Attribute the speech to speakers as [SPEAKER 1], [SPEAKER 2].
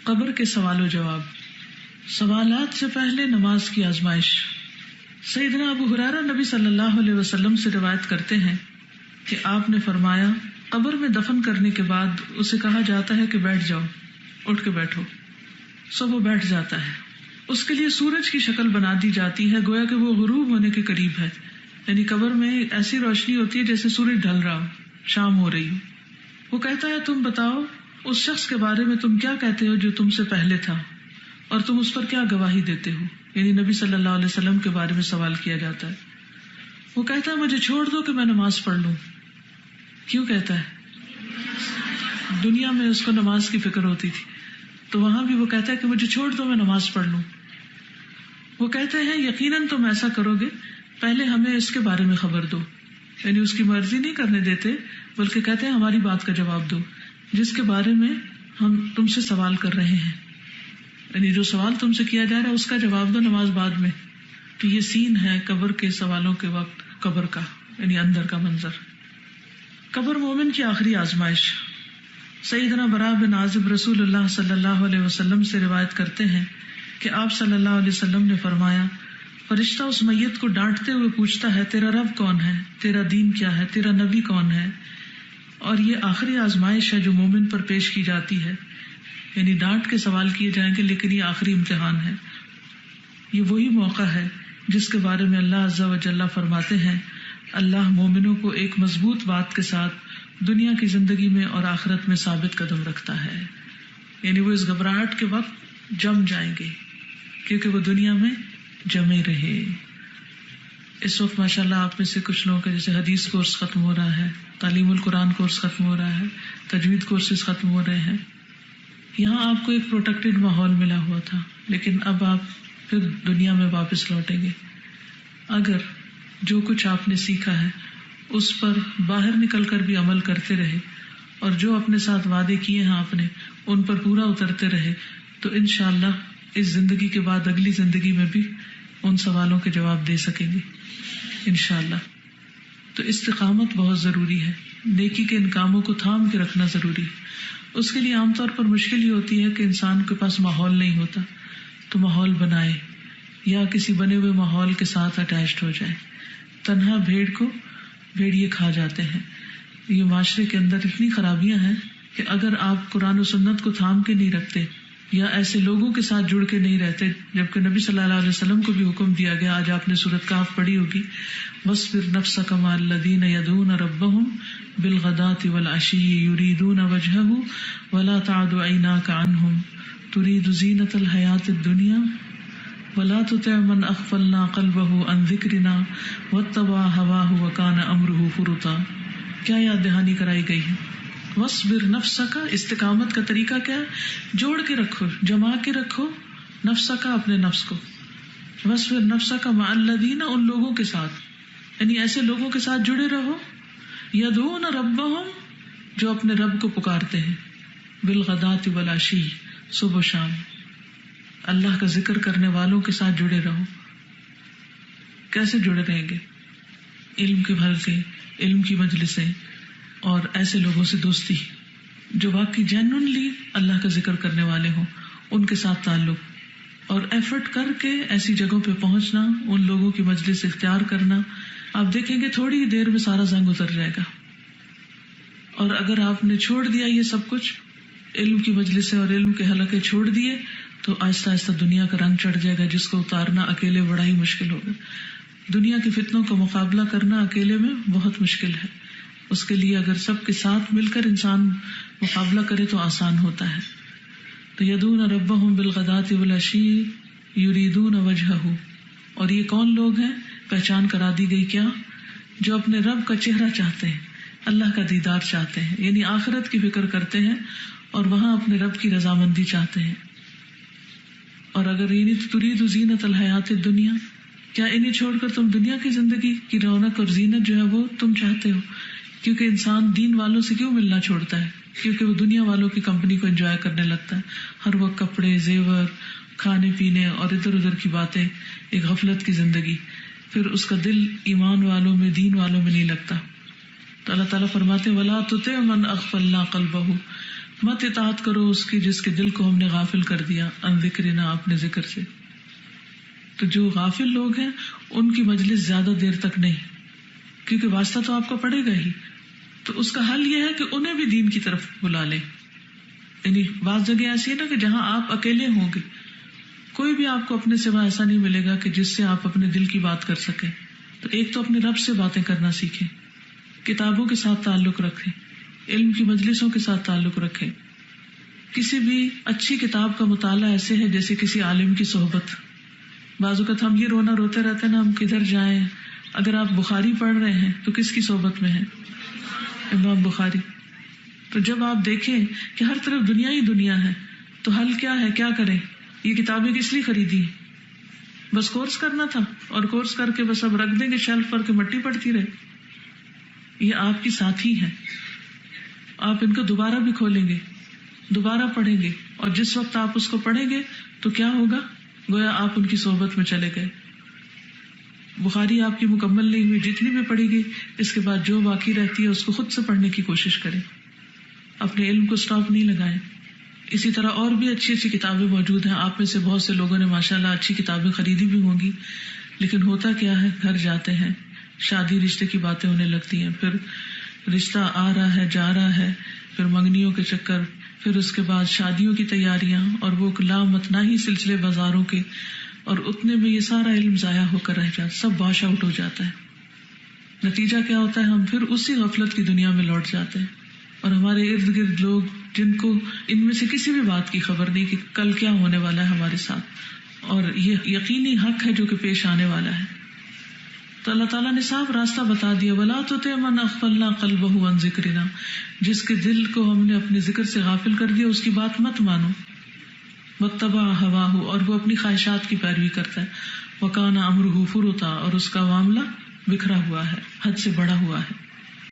[SPEAKER 1] قبر کے سوال و جواب. سوالات سے پہلے نماز کی آزمائش. سیدنا ابو ہریرہ نبی صلی اللہ علیہ وسلم سے روایت کرتے ہیں کہ آپ نے فرمایا قبر میں دفن کرنے کے بعد اسے کہا جاتا ہے کہ بیٹھ جاؤ، اٹھ کے بیٹھو. سو وہ بیٹھ جاتا ہے. اس کے لیے سورج کی شکل بنا دی جاتی ہے گویا کہ وہ غروب ہونے کے قریب ہے، یعنی قبر میں ایسی روشنی ہوتی ہے جیسے سورج ڈھل رہا ہو، شام ہو رہی ہو. وہ کہتا ہے تم بتاؤ اس شخص کے بارے میں تم کیا کہتے ہو جو تم سے پہلے تھا، اور تم اس پر کیا گواہی دیتے ہو. یعنی نبی صلی اللہ علیہ وسلم کے بارے میں سوال کیا جاتا ہے. وہ کہتا ہے مجھے چھوڑ دو کہ میں نماز پڑھ لوں. کیوں کہتا ہے؟ دنیا میں اس کو نماز کی فکر ہوتی تھی، تو وہاں بھی وہ کہتا ہے کہ مجھے چھوڑ دو میں نماز پڑھ لوں. وہ کہتے ہیں یقیناً تم ایسا کرو گے، پہلے ہمیں اس کے بارے میں خبر دو. یعنی اس کی مرضی نہیں کرنے دیتے بلکہ کہتے ہیں ہماری بات کا جواب دو جس کے بارے میں ہم تم سے سوال کر رہے ہیں. یعنی جو سوال تم سے کیا جا رہا ہے اس کا جواب دو نماز بعد میں. تو یہ سین ہے قبر کے سوالوں کے وقت قبر کا، یعنی اندر کا منظر. قبر مومن کی آخری آزمائش. سیدنا براء بن عازب رسول اللہ صلی اللہ علیہ وسلم سے روایت کرتے ہیں کہ آپ صلی اللہ علیہ وسلم نے فرمایا فرشتہ اس میت کو ڈانٹتے ہوئے پوچھتا ہے تیرا رب کون ہے، تیرا دین کیا ہے، تیرا نبی کون ہے. اور یہ آخری آزمائش ہے جو مومن پر پیش کی جاتی ہے. یعنی ڈانٹ کے سوال کیے جائیں گے لیکن یہ آخری امتحان ہے. یہ وہی موقع ہے جس کے بارے میں اللہ عز و جل فرماتے ہیں اللہ مومنوں کو ایک مضبوط بات کے ساتھ دنیا کی زندگی میں اور آخرت میں ثابت قدم رکھتا ہے. یعنی وہ اس گھبراہٹ کے وقت جم جائیں گے کیونکہ وہ دنیا میں جمے رہے. اس وقت ماشاءاللہ آپ میں سے کچھ لوگوں کا جیسے حدیث کورس ختم ہو رہا ہے، تعلیم القرآن کورس ختم ہو رہا ہے، تجوید کورسز ختم ہو رہے ہیں. یہاں آپ کو ایک پروٹیکٹڈ ماحول ملا ہوا تھا، لیکن اب آپ پھر دنیا میں واپس لوٹیں گے. اگر جو کچھ آپ نے سیکھا ہے اس پر باہر نکل کر بھی عمل کرتے رہے اور جو اپنے ساتھ وعدے کیے ہیں آپ نے ان پر پورا اترتے رہے تو انشاءاللہ اس زندگی کے بعد اگلی زندگی میں بھی ان سوالوں کے جواب دے سکیں گے انشاءاللہ. تو استقامت بہت ضروری ہے، نیکی کے ان کاموں کو تھام کے رکھنا ضروری ہے. اس کے لیے عام طور پر مشکل یہ ہوتی ہے کہ انسان کے پاس ماحول نہیں ہوتا تو ماحول بنائے یا کسی بنے ہوئے ماحول کے ساتھ اٹیچڈ ہو جائے. تنہا بھیڑ کو بھیڑیے کھا جاتے ہیں. یہ معاشرے کے اندر اتنی خرابیاں ہیں کہ اگر آپ قرآن و سنت کو تھام کے نہیں رکھتے یا ایسے لوگوں کے ساتھ جڑ کے نہیں رہتے، جبکہ نبی صلی اللہ علیہ وسلم کو بھی حکم دیا گیا، آج آپ نے سورۃ کہف پڑھی ہوگی، وَاصْبِرْ نَفْسَكَ مَعَ الَّذِينَ يَدْعُونَ رَبَّهُمْ بِالْغَدَاةِ وَالْعَشِيِّ يُرِيدُونَ وَجْهَهُ وَلَا تَعْدُ عَيْنَاكَ عَنْهُمْ تُرِيدُ زِينَةَ الْحَيَاةِ الدُّنْيَا وَلَا تُطِعْ مَنْ أَغْفَلْنَا قَلْبَهُ عَنْ ذِكْرِنَا وَاتَّبَعَ هَوَاهُ وَكَانَ أَمْرُهُ فُرُطًا. کیا یاد دہانی کرائی گئی ہے. وَاصْبِرْ نَفْسَكَ، استقامت کا طریقہ کیا ہے؟ جوڑ کے رکھو، جما کے رکھو نفسک، اپنے نفس کو. وَاصْبِرْ نَفْسَكَ مَعَ الَّذِينَ، ان لوگوں کے ساتھ، یعنی ایسے لوگوں کے ساتھ جڑے رہو یدعون ربهم، جو اپنے رب کو پکارتے ہیں، بالغداۃ والعشی، صبح و شام. اللہ کا ذکر کرنے والوں کے ساتھ جڑے رہو. کیسے جڑے رہیں گے؟ علم کے حلقے، علم کی مجلسیں اور ایسے لوگوں سے دوستی جو واقعی جینوئنلی اللہ کا ذکر کرنے والے ہوں، ان کے ساتھ تعلق اور ایفرٹ کر کے ایسی جگہوں پہ پہنچنا، ان لوگوں کی مجلس اختیار کرنا. آپ دیکھیں گے تھوڑی ہی دیر میں سارا زنگ اتر جائے گا. اور اگر آپ نے چھوڑ دیا یہ سب کچھ، علم کی مجلسیں اور علم کے حلقے چھوڑ دیے، تو آہستہ آہستہ دنیا کا رنگ چڑھ جائے گا جس کو اتارنا اکیلے بڑا ہی مشکل ہوگا. دنیا کے فتنوں کا مقابلہ کرنا اکیلے میں بہت مشکل ہے. اس کے لیے اگر سب کے ساتھ مل کر انسان مقابلہ کرے تو آسان ہوتا ہے. تو یدعون ربهم بالغداۃ والعشی یریدون وجہہ. اور یہ کون لوگ ہیں؟ پہچان کرا دی گئی. کیا؟ جو اپنے رب کا چہرہ چاہتے ہیں، اللہ کا دیدار چاہتے ہیں، یعنی آخرت کی فکر کرتے ہیں اور وہاں اپنے رب کی رضامندی چاہتے ہیں. اور اگر یعنی ترید زینت الحیات الدنیا، کیا انہیں چھوڑ کر تم دنیا کی زندگی کی رونق اور زینت جو ہے وہ تم چاہتے ہو؟ کیونکہ انسان دین والوں سے کیوں ملنا چھوڑتا ہے؟ کیونکہ وہ دنیا والوں کی کمپنی کو انجوائے کرنے لگتا ہے. ہر وقت کپڑے، زیور، کھانے پینے اور ادھر ادھر کی باتیں، ایک غفلت کی زندگی. پھر اس کا دل ایمان والوں میں، دین والوں میں نہیں لگتا. تو اللہ تعالیٰ فرماتے وَلَا تُطِعْ مَنْ أَغْفَلْنَا قَلْبَهُ، مت اطاعت کرو اس کی جس کے دل کو ہم نے غافل کر دیا عن ذکرنا، اپنے ذکر سے. تو جو غافل لوگ ہیں ان کی مجلس زیادہ دیر تک نہیں، کیونکہ واسطہ تو آپ کو پڑے گا ہی. تو اس کا حل یہ ہے کہ انہیں بھی دین کی طرف بلا لیں. یعنی بعض جگہ ایسی ہے نا کہ جہاں آپ اکیلے ہوں گے، کوئی بھی آپ کو اپنے سوا ایسا نہیں ملے گا کہ جس سے آپ اپنے دل کی بات کر سکیں. تو ایک تو اپنے رب سے باتیں کرنا سیکھیں، کتابوں کے ساتھ تعلق رکھیں، علم کی مجلسوں کے ساتھ تعلق رکھیں. کسی بھی اچھی کتاب کا مطالعہ ایسے ہے جیسے کسی عالم کی صحبت. بعض اوقات ہم یہ رونا روتے رہتے ہیں نا، ہم کدھر جائیں. اگر آپ بخاری پڑھ رہے ہیں تو کس کی صحبت میں ہیں؟ امام بخاری. تو جب آپ دیکھیں کہ ہر طرف دنیا ہی دنیا ہے تو حل کیا ہے، کیا کریں؟ یہ کتابیں کس لیے خریدی؟ بس کورس کرنا تھا، اور کورس کر کے بس اب رکھ دیں گے شیلف پر کہ مٹی پڑتی رہے. یہ آپ کی ساتھی ہیں، آپ ان کو دوبارہ بھی کھولیں گے، دوبارہ پڑھیں گے، اور جس وقت آپ اس کو پڑھیں گے تو کیا ہوگا؟ گویا آپ ان کی صحبت میں چلے گئے. بخاری آپ کی مکمل نہیں ہوئی، جتنی بھی پڑھی گئی اس کے بعد جو باقی رہتی ہے اس کو خود سے پڑھنے کی کوشش کریں، اپنے علم کو سٹاپ نہیں لگائیں. اسی طرح اور بھی اچھی اچھی کتابیں موجود ہیں. آپ میں سے بہت سے لوگوں نے ماشاءاللہ اچھی کتابیں خریدی بھی ہوں گی، لیکن ہوتا کیا ہے، گھر جاتے ہیں، شادی رشتے کی باتیں ہونے لگتی ہیں، پھر رشتہ آ رہا ہے جا رہا ہے، پھر منگنیوں کے چکر، پھر اس کے بعد شادیوں کی تیاریاں، اور وہ لامتناہی سلسلے بازاروں کے، اور اتنے میں یہ سارا علم ضائع ہو کر رہ جاتا، سب واش آؤٹ ہو جاتا ہے. نتیجہ کیا ہوتا ہے؟ ہم پھر اسی غفلت کی دنیا میں لوٹ جاتے ہیں، اور ہمارے ارد گرد لوگ جن کو ان میں سے کسی بھی بات کی خبر نہیں کہ کل کیا ہونے والا ہے ہمارے ساتھ، اور یہ یقینی حق ہے جو کہ پیش آنے والا ہے. تو اللہ تعالیٰ نے صاف راستہ بتا دیا، وَلَا تُطِعْ مَنْ أَغْفَلْنَا قَلْبَهُ عَنْ ذِكْرِنَا، جس کے دل کو ہم نے اپنے ذکر سے غافل کر دیا اس کی بات مت مانو. وَاتَّبَعَ هَوَاهُ، اور وہ اپنی خواہشات کی پیروی کرتا ہے. وَكَانَ أَمْرُهُ فُرُطًا، اور اس کا معاملہ بکھرا ہوا ہے، حد سے بڑا ہوا ہے.